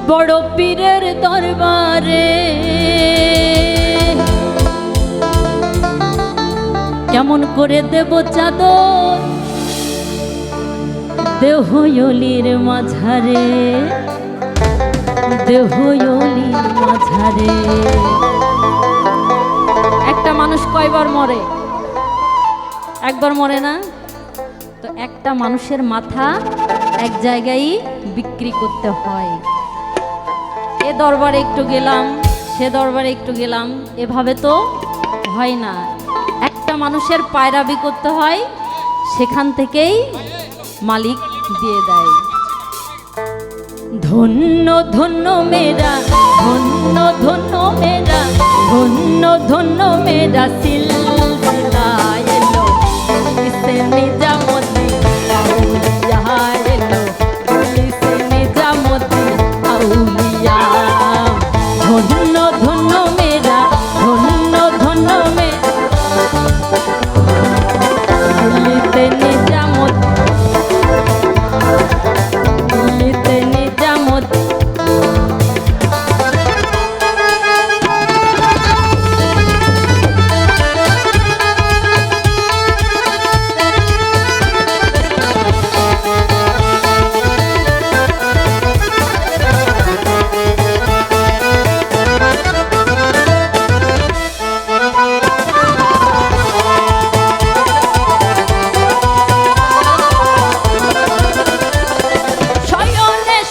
বড় পীরের দরবারে কেমন করে দেব চাদর দেহয়লির মাঝারে, দেহয়লির মাঝারে। একটা মানুষ কয়বার মরে? একবার মরে না? তো একটা মানুষের মাথা এক জায়গায় বিক্রি করতে হয়। এ দরবারে একটু গেলাম, সে দরবারে একটু গেলাম, এভাবে তো হয় না। একটা মানুষের পায়রাবি করতে হয়, সেখান থেকেই মালিক দিয়ে দেয়। ধন্য ধন্য মেরা, ধন্য ধন্য মেরা, ধন্য ধন্য মেরা সিলসিলা এলো ইসে নিজামতি আউলিয়া এলো, ইসে নিজামতি আউলিয়া। ধন্য ধন্য মেরা, ধন্য ধন্য মেরা দিল্লিতে নিজামতি, দিল্লিতে নিজামতি।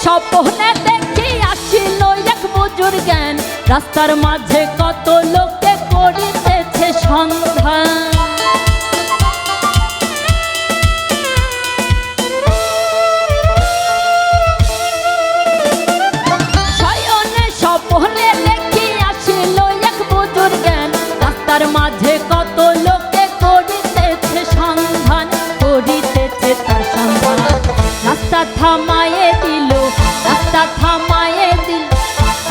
স্বপ্নে দেখি আসিল এক বুজুর জ্ঞান, রাস্তার মাঝে কত লোকে করিতেছে সন্ধান। শয়নে স্বপ্নে দেখি আসিল এক বুজুর জ্ঞান, রাস্তার মাঝে কত লোকে করিতেছে সন্ধান, করিতেছে তার সন্ধান। রাস্তা থামায়ে দিল, রাস্তা থামায়ে দিল,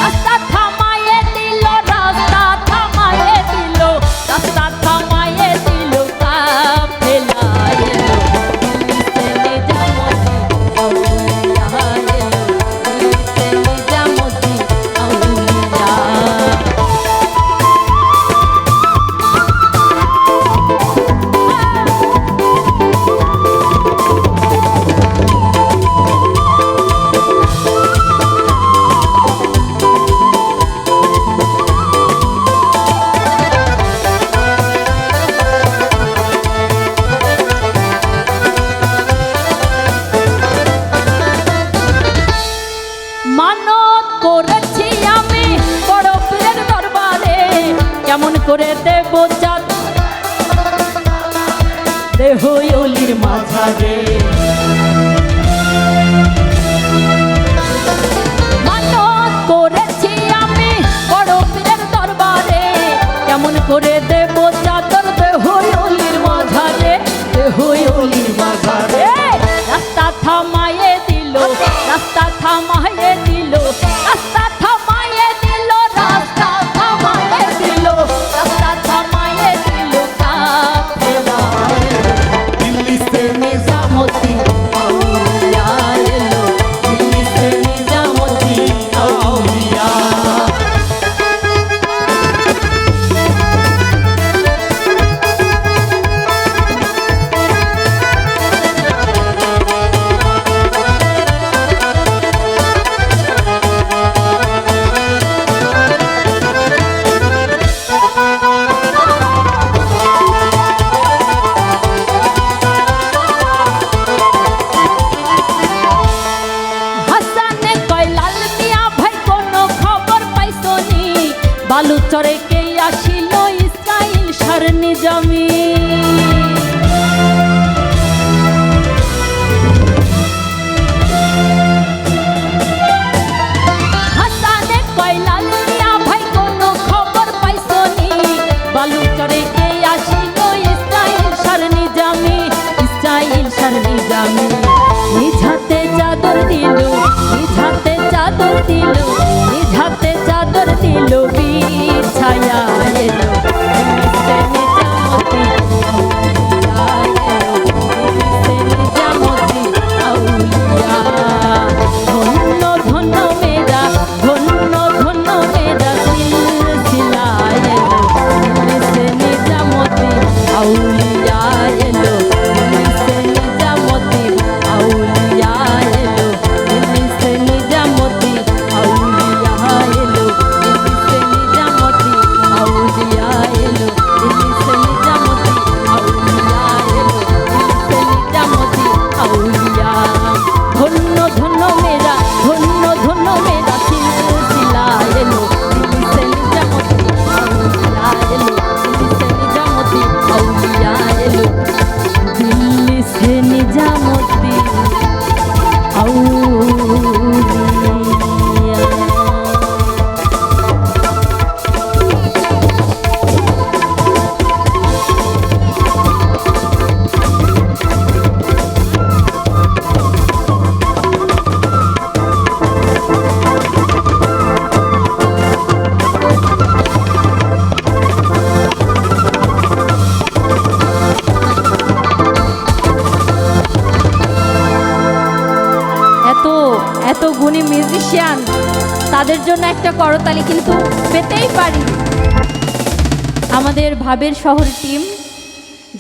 রাস্তা থামায়ে দিল, রাস্তা থামায়ে দিল, রাস্তা থামায়ে দিল কাফেলা এলো দিল্লিতে নিজামতি আউলিয়া এলো, দিল্লিতে নিজামতি আউলিয়া। মানত করেছি আমি বড় পীরের দরবারে, কেমন করে দেব চাদর দেহয়লির মাঝারে। মানত করেছি আমি বড় পীরের দরবারে, কেমন করে দেব চাদর দেহয়লির মাঝারে, দেহয়লির মাঝারে। রাস্তা থামায়ে দিল, রাস্তা থামায়ে দিল, রাস্তা থামায়ে দিল, রাস্তা থামায়ে দিল, রাস্তা থামায়ে দিল কাফেলা এলো দিল্লিতে নিজামতি আউলিয়া এলো, দিল্লিতে নিজামতি আউলিয়া। বালুচরে কে আসিল ইসরাইল সার নিজামি, হাসানে কয়লাল মিয়া ভাই কোনো খবর পাইছনি। বালুচরে কে আসিল ইসরাইল সার নিজামি, ইসরাইল সার নিজামি। নিজ হাতে চাদর দিল, নিজ হাতে চাদর দিল, নিজ হাতে চাদর দিল, বিছায়া এলো দিল্লিতে নিজামতি আউলিয়া এলো, দিল্লিতে নিজামতি আউলিয়া। ধন্য ধন্য মেরা, মিউজিশিয়ান, তাদের জন্য একটা করতালি কিন্তু পেতেই পারি। আমাদের ভাবের শহর টিম